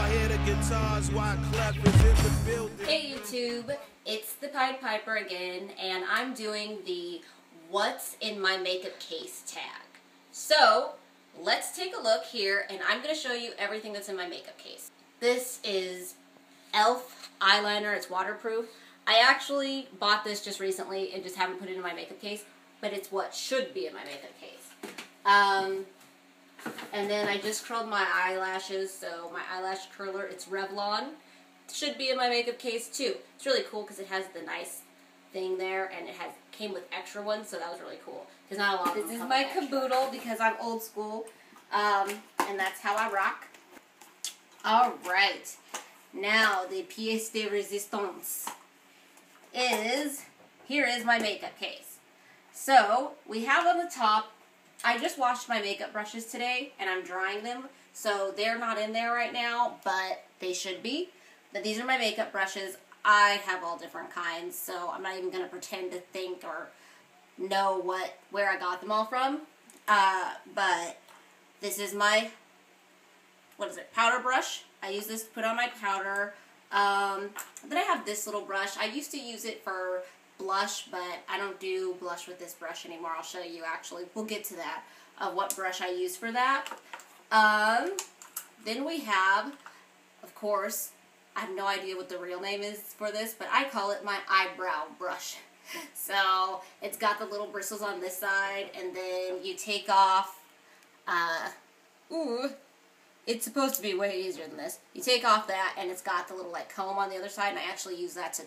hear the guitars while E.L.F is in the building. Hey YouTube, it's the Pied Piper again, and I'm doing the What's in My Makeup Case tag. So, let's take a look here, and I'm going to show you everything that's in my makeup case. This is E.L.F. eyeliner. It's waterproof. I actually bought this just recently and just haven't put it in my makeup case, but it's what should be in my makeup case. And then I just curled my eyelashes, so my eyelash curler, it's Revlon. Should be in my makeup case too. It's really cool because it has the nice thing there, and it came with extra ones, so that was really cool. Because not a lot of them come with extra. This is my caboodle because I'm old school, and that's how I rock. Alright, now the pièce de résistance here is my makeup case. So, we have on the top, I just washed my makeup brushes today, and I'm drying them, so they're not in there right now, but they should be. But these are my makeup brushes. I have all different kinds, so I'm not even going to pretend to think or know where I got them all from. But this is my, powder brush. I use this to put on my powder. Then I have this little brush. I used to use it for blush, but I don't do blush with this brush anymore. I'll show you actually. We'll get to that, of what brush I use for that. Then we have, of course, I have no idea what the real name is for this, but I call it my eyebrow brush. So, it's got the little bristles on this side, and then you take off, it's supposed to be way easier than this. You take off that, and it's got the little, comb on the other side, and I actually use that to,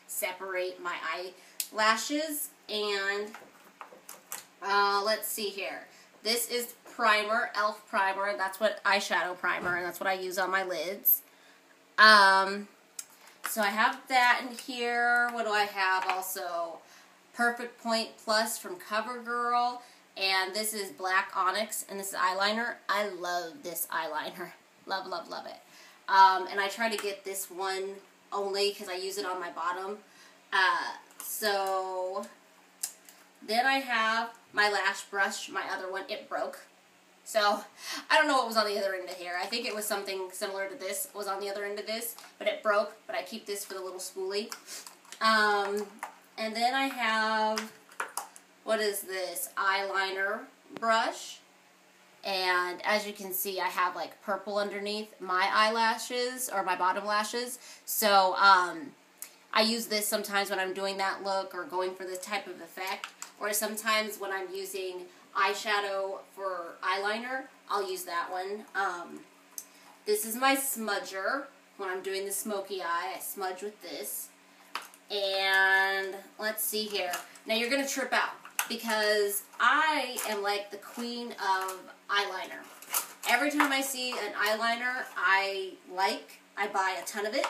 separate my eyelashes. And, let's see here. This is primer, E.L.F. primer. That's what eyeshadow primer, and that's what I use on my lids. So I have that in here. What do I have also? Perfect Point Plus from CoverGirl. And this is Black Onyx, and this is eyeliner. I love this eyeliner. Love, love, love it. And I try to get this one only because I use it on my bottom. So then I have my lash brush, my other one. It broke. So, I don't know what was on the other end of here. I think it was something similar to this was on the other end of this, but it broke, but I keep this for the little spoolie. And then I have, what is this? Eyeliner brush. And as you can see, I have purple underneath my eyelashes, or my bottom lashes. So, I use this sometimes when I'm doing that look or going for this type of effect. Or sometimes when I'm using eyeshadow for eyeliner, I'll use that one. This is my smudger. When I'm doing the smoky eye, I smudge with this. And let's see here. Now you're going to trip out because I am like the queen of eyeliner. Every time I see an eyeliner I buy a ton of it.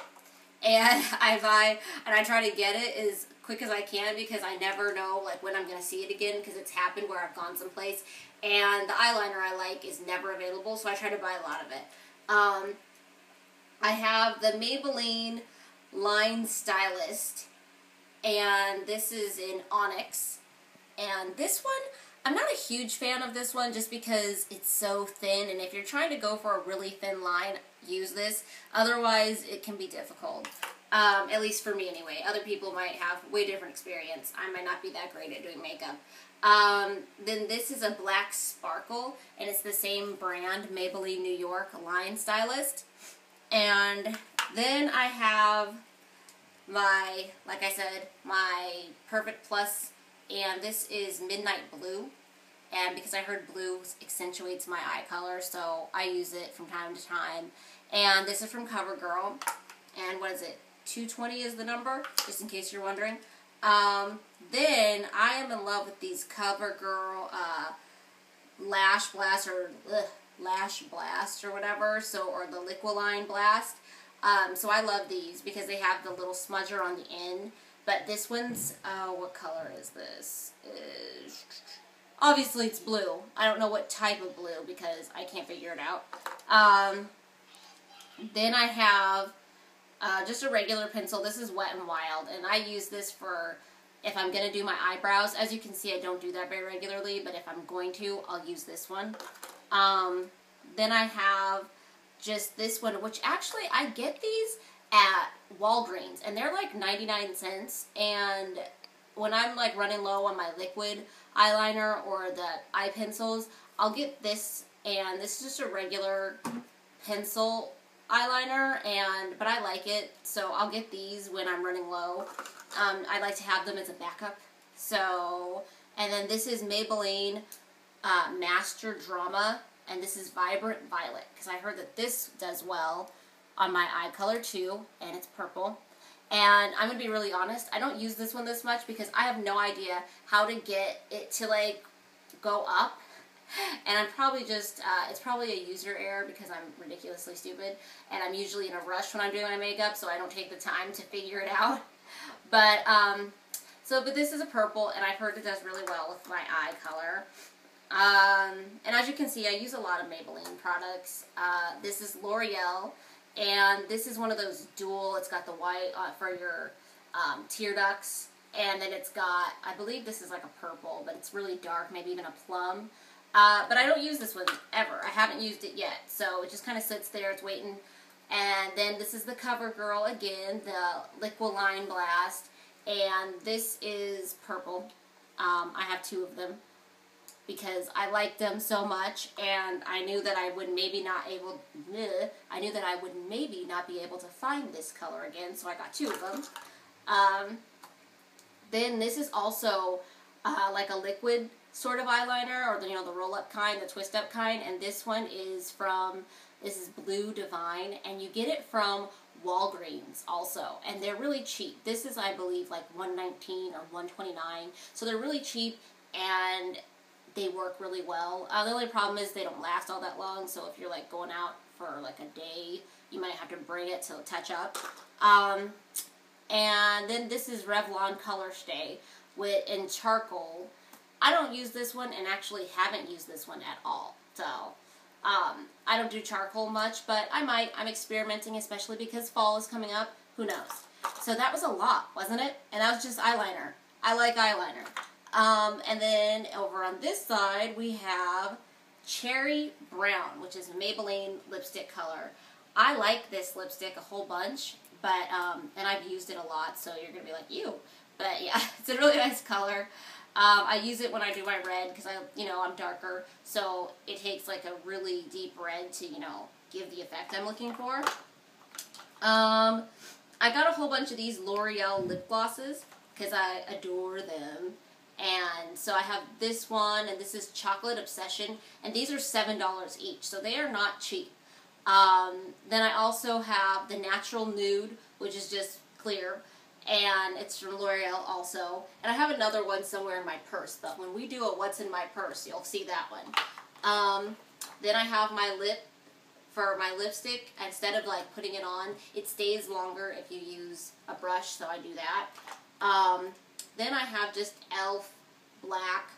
And I try to get it as quick as I can because I never know when I'm going to see it again, because it's happened where I've gone someplace and the eyeliner I like is never available, so I try to buy a lot of it. I have the Maybelline Line Stylist, and this is in Onyx. And this one, I'm not a huge fan of this one just because it's so thin, and if you're trying to go for a really thin line, use this. Otherwise, it can be difficult. At least for me anyway. Other people might have way different experience. I might not be that great at doing makeup. Then this is a black sparkle, and it's the same brand, Maybelline New York Line Stylist. And then I have my, like I said, my Perfect Plus, and this is Midnight Blue. And because I heard blue accentuates my eye color, so I use it from time to time. And this is from CoverGirl. And what is it? 220 is the number, just in case you're wondering. Then I am in love with these CoverGirl Lash Blast or whatever, or the Liquiline Blast. So I love these because they have the little smudger on the end. But this one's, what color is this? Obviously it's blue. I don't know what type of blue because I can't figure it out. Then I have just a regular pencil. This is Wet n Wild, and I use this for if I'm going to do my eyebrows. As you can see, I don't do that very regularly, but if I'm going to, I'll use this one. Then I have just this one, which actually I get these at Walgreens, and they're like 99 cents, and when I'm like running low on my liquid eyeliner or the eye pencils, I'll get this, and this is just a regular pencil eyeliner, but I like it, so I'll get these when I'm running low. I like to have them as a backup. So, and then this is Maybelline Master Drama, and this is Vibrant Violet, because I heard that this does well on my eye color too, and it's purple. And I'm going to be really honest, I don't use this one this much because I have no idea how to get it to like go up. And I'm probably just, it's probably a user error because I'm ridiculously stupid, and I'm usually in a rush when I'm doing my makeup, so I don't take the time to figure it out. But, but this is a purple, and I've heard it does really well with my eye color. And as you can see, I use a lot of Maybelline products. This is L'Oreal, and this is one of those dual, it's got the white for your tear ducts, and then it's got, I believe this is like a purple, but it's really dark, maybe even a plum. But I don't use this one ever. I haven't used it yet, so it just kind of sits there, it's waiting. And then this is the CoverGirl again, the Liquiline Blast, and this is purple. I have two of them because I like them so much, and I knew that I would maybe not be able to find this color again, so I got two of them. Then this is also like a liquid sort of eyeliner, or the roll-up kind, the twist-up kind, and this one is this is Blue Divine, and you get it from Walgreens also, and they're really cheap. This is, I believe, like $1.19 or $1.29, so they're really cheap, and they work really well. The only problem is they don't last all that long, so if you're like going out for like a day, you might have to bring it to touch up. And then this is Revlon Color Stay in charcoal. I don't use this one, and actually haven't used this one at all. So, I don't do charcoal much, but I might. I'm experimenting, especially because fall is coming up. Who knows? So that was a lot, wasn't it? And that was just eyeliner. I like eyeliner. And then over on this side, we have Cherry Brown, which is Maybelline lipstick color. I like this lipstick a whole bunch, but, and I've used it a lot, so you're going to be like, ew. But yeah, it's a really nice color. I use it when I do my red because I'm darker, so it takes like a really deep red to, give the effect I'm looking for. I got a whole bunch of these L'Oreal lip glosses because I adore them. And so I have this one, and this is Chocolate Obsession, and these are $7 each, so they are not cheap. Then I also have the Natural Nude, which is just clear, and it's from L'Oreal also. And I have another one somewhere in my purse, but when we do a What's in My Purse, you'll see that one. Then I have my lipstick. Instead of like putting it on, it stays longer if you use a brush, so I do that. Then I have just E.L.F. black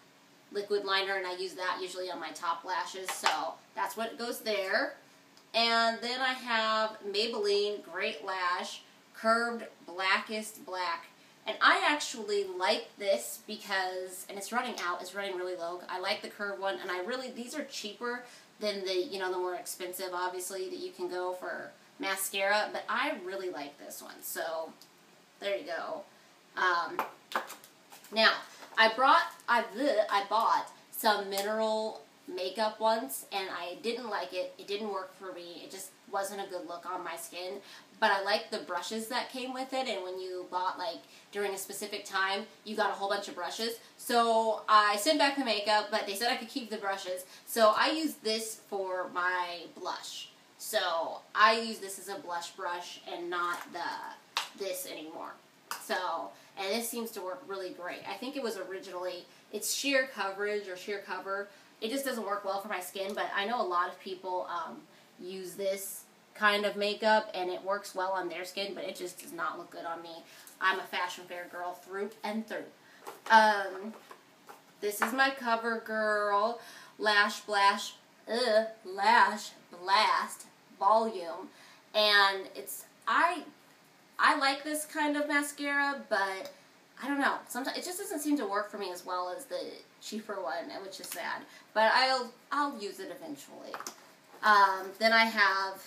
liquid liner, and I use that usually on my top lashes, so that's what goes there. And then I have Maybelline Great Lash Curved Blackest Black. And I actually like this because, and it's running out, it's running really low. I like the curved one, and these are cheaper than the, the more expensive, obviously, that you can go for mascara, but I really like this one, so there you go. Now, I bought some mineral makeup once, and I didn't like it. It didn't work for me. It just wasn't a good look on my skin. But I liked the brushes that came with it, and when you bought, like, during a specific time, you got a whole bunch of brushes. So I sent back the makeup, but they said I could keep the brushes. So I used this for my blush. So I use this as a blush brush and not this anymore. So, and this seems to work really great. I think it was originally, it's sheer coverage or sheer cover. It just doesn't work well for my skin, but I know a lot of people use this kind of makeup, and it works well on their skin, but it just does not look good on me. I'm a fashion fair girl through and through. This is my CoverGirl Lash Blast Volume, and I like this kind of mascara, but I don't know. Sometimes it just doesn't seem to work for me as well as the cheaper one, which is sad. But I'll use it eventually. Then I have,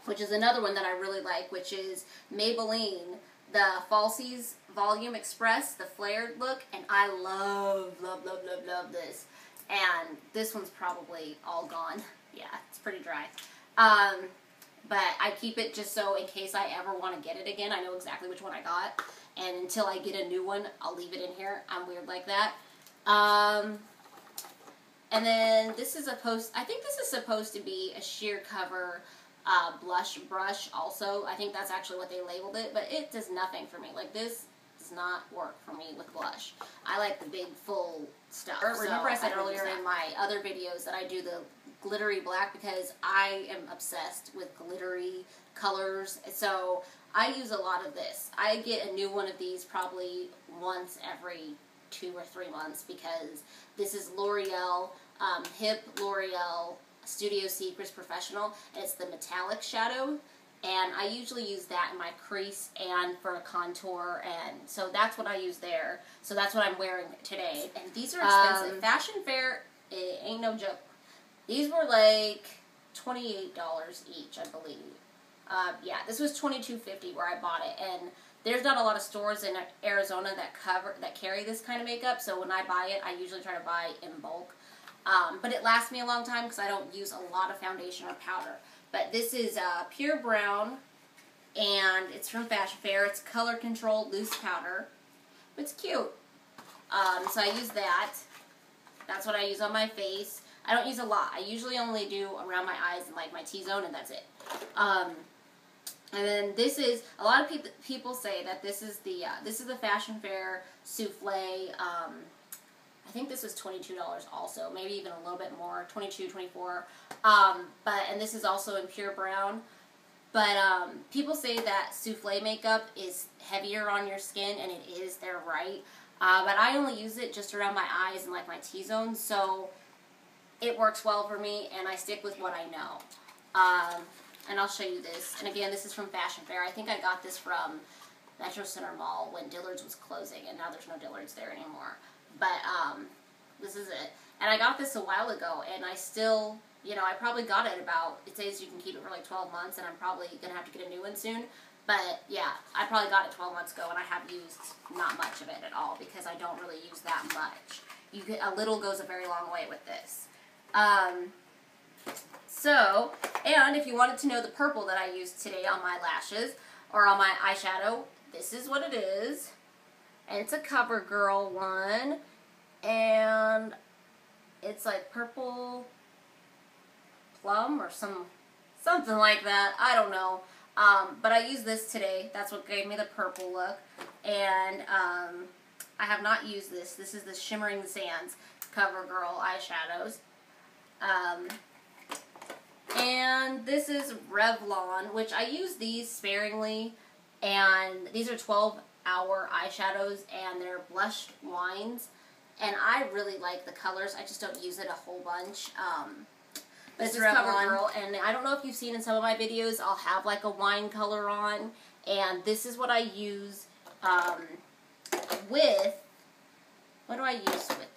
which is another one that I really like, which is Maybelline, the Falsies Volume Express, the flared look, and I love this. And this one's probably all gone. Yeah, it's pretty dry. But I keep it just so in case I ever want to get it again, I know exactly which one I got. And until I get a new one, I'll leave it in here. I'm weird like that. And then this is I think this is supposed to be a sheer cover blush brush also. I think that's actually what they labeled it, but it does nothing for me. Like, this does not work for me with blush. I like the big full stuff. Remember I said earlier in my other videos that I do the glittery black because I am obsessed with glittery colors. So I use a lot of this. I get a new one of these probably once every 2 or 3 months because this is L'Oreal, Hip L'Oreal Studio Secrets Professional, and it's the metallic shadow, and I usually use that in my crease and for a contour, and so that's what I use there. So that's what I'm wearing today, and these are expensive. Fashion Fair, it ain't no joke. These were like $28 each, I believe. Yeah, this was $22.50 where I bought it, and there's not a lot of stores in Arizona that carry this kind of makeup, so when I buy it, I usually try to buy in bulk. But it lasts me a long time because I don't use a lot of foundation or powder. But this is Pure Brown, and it's from Fashion Fair. It's color controlled loose powder. It's cute. So I use that. That's what I use on my face. I don't use a lot. I usually only do around my eyes and like my T-zone, and that's it. And then this is, a lot of people say that this is the Fashion Fair Souffle. I think this was $22 also, maybe even a little bit more, $22, $24. And this is also in Pure Brown. But people say that souffle makeup is heavier on your skin, and it is, they're right. But I only use it just around my eyes and like my T-zone, so it works well for me, and I stick with what I know. And I'll show you this. And again, this is from Fashion Fair. I think I got this from Metro Center Mall when Dillard's was closing, and now there's no Dillard's there anymore. But this is it. And I got this a while ago, and I still, you know, I probably got it about, it says you can keep it for like 12 months, and I'm probably going to have to get a new one soon. But yeah, I probably got it 12 months ago, and I have used not much of it at all because I don't really use that much. A little goes a very long way with this. So, and if you wanted to know the purple that I used today on my lashes, or on my eyeshadow, this is what it is. And it's a CoverGirl one, and it's like purple plum or something like that. I don't know. But I used this today. That's what gave me the purple look. And I have not used this. This is the Shimmering Sands CoverGirl eyeshadows. And this is Revlon, which I use these sparingly, and these are 12-hour eyeshadows, and they're blush wines, and I really like the colors. I just don't use it a whole bunch. This is CoverGirl, and I don't know if you've seen in some of my videos, I'll have like a wine color on, and this is what I use with, what do I use with it?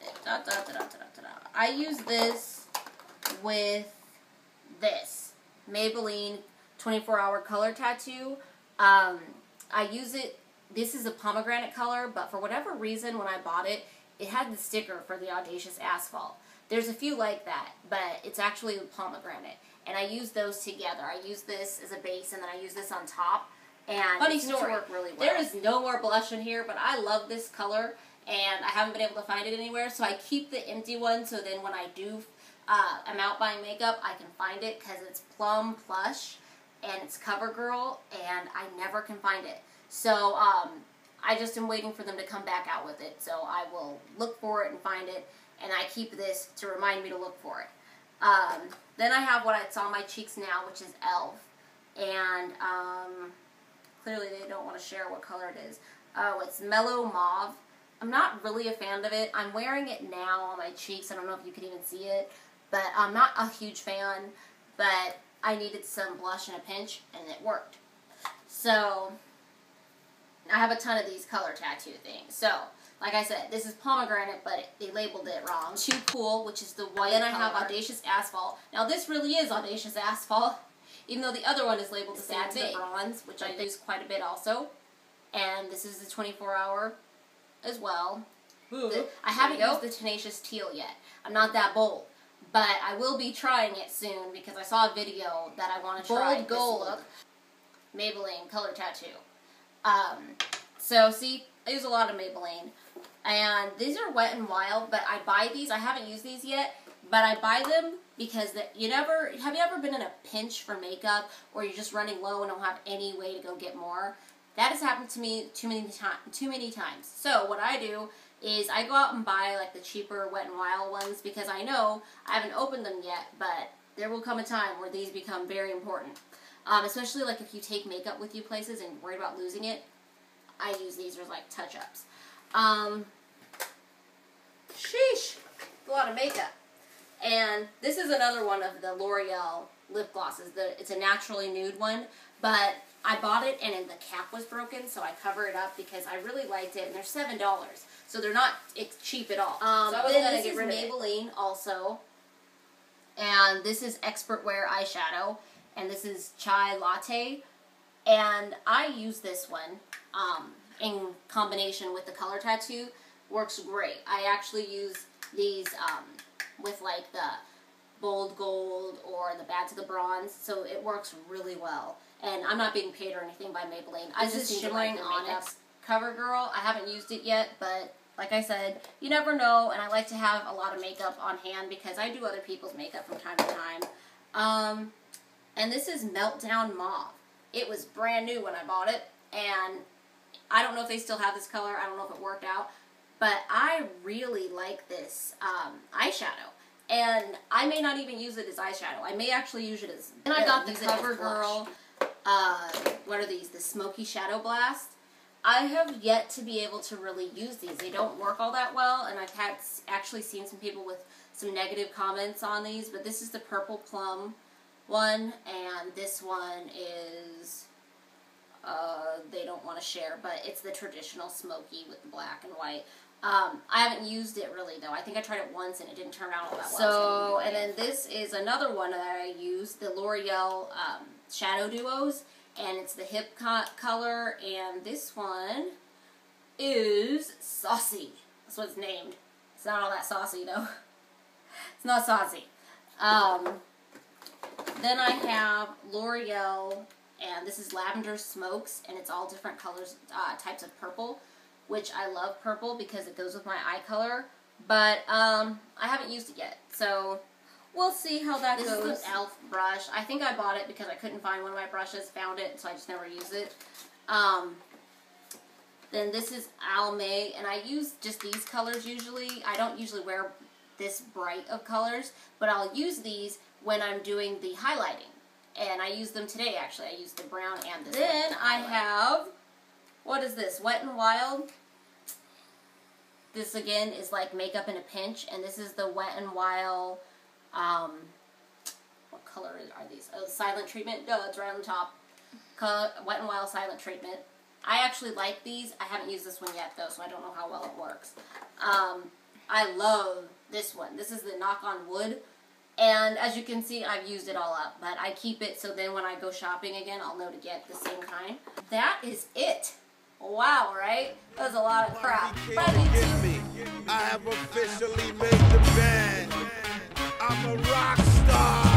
I use this with this Maybelline 24-hour color tattoo. I use it, this is a pomegranate color, but for whatever reason when I bought it, it had the sticker for the Audacious Asphalt. There's a few like that, but it's actually pomegranate. And I use those together. I use this as a base, and then I use this on top. And funny story, work really well. There is no more blush in here, but I love this color, and I haven't been able to find it anywhere, so I keep the empty one, so then when I do I'm out buying makeup, I can find it because it's Plum Plush and it's CoverGirl, and I never can find it. So I just am waiting for them to come back out with it. So I will look for it and find it, and I keep this to remind me to look for it. Then I have what's on my cheeks now, which is E.L.F. And clearly they don't want to share what color it is. Oh, it's Mellow Mauve. I'm not really a fan of it. I'm wearing it now on my cheeks. I don't know if you can even see it. But I'm not a huge fan, but I needed some blush in a pinch, and it worked. So, I have a ton of these color tattoo things. So, Like I said, this is pomegranate, but they labeled it wrong. Too Cool, which is the white. Then I have Audacious Asphalt. Now this really is Audacious Asphalt, even though the other one is labeled the same thing. Bronze, which I use quite a bit also. And this is the 24-hour as well. I haven't used the Tenacious Teal yet. I'm not that bold. But I will be trying it soon because I saw a video that I want to try. Bold Gold. Look. Maybelline Color Tattoo. So see, I use a lot of Maybelline. And these are Wet n Wild, but I buy these. I haven't used these yet, but I buy them because have you ever been in a pinch for makeup or you're just running low and don't have any way to go get more? That has happened to me too many times. So what I do is I go out and buy like the cheaper Wet n Wild ones because I know I haven't opened them yet, but there will come a time where these become very important. Especially like if you take makeup with you places and you're worried about losing it, I use these as like touch-ups. Sheesh, a lot of makeup. And this is another one of the L'Oreal lip glosses. It's a naturally nude one, but I bought it and the cap was broken, so I cover it up because I really liked it, and they're $7, so they're not cheap at all. So I wasn't gonna get rid of it. Maybelline also, and this is Expert Wear eyeshadow, and this is Chai Latte, and I use this one in combination with the Color Tattoo. Works great. I actually use these with like the Bold Gold or the Bad to the Bronze, so it works really well. And I'm not being paid or anything by Maybelline. I just Shimmering Onyx Cover Girl. I haven't used it yet, but like I said, you never know, and I like to have a lot of makeup on hand because I do other people's makeup from time to time. And this is Meltdown Mauve. It was brand new when I bought it, and I don't know if they still have this color. I don't know if it worked out, but I really like this eyeshadow. And I may not even use it as eyeshadow. I may actually use it as... And I got the CoverGirl, what are these? The Smoky Shadow Blast. I have yet to be able to really use these. They don't work all that well, and I've actually seen some people with some negative comments on these, but this is the Purple Plum one, and this one is... they don't want to share, but it's the traditional smoky with the black and white. I haven't used it really though. I think I tried it once and it didn't turn out all that well. So, and then this is another one that I use, the L'Oreal Shadow Duos, and it's the Hip color, and this one is Saucy. That's what it's named. It's not all that saucy though. It's not saucy. Then I have L'Oreal, and this is Lavender Smokes, and it's all different colors, types of purple, which I love purple because it goes with my eye color, but I haven't used it yet, so we'll see how that goes. This is the E.L.F. brush. I think I bought it because I couldn't find one of my brushes, found it, so I just never used it. Then this is Almay, and I use just these colors usually. I don't usually wear this bright of colors, but I'll use these when I'm doing the highlighting. And I used them today, actually. I used the brown and this one. Then I have, what is this? Wet n Wild. This, again, is like makeup in a pinch. And this is the Wet n Wild, what color are these? Oh, the Silent Treatment. Duh, it's right on the top. Wet n Wild Silent Treatment. I actually like these. I haven't used this one yet, though, so I don't know how well it works. I love this one. This is the Knock on Wood. And as you can see, I've used it all up, but I keep it so then when I go shopping again, I'll know to get the same kind. That is it. Wow, right? That was a lot of crap. I have officially made the band. I'm a rock star.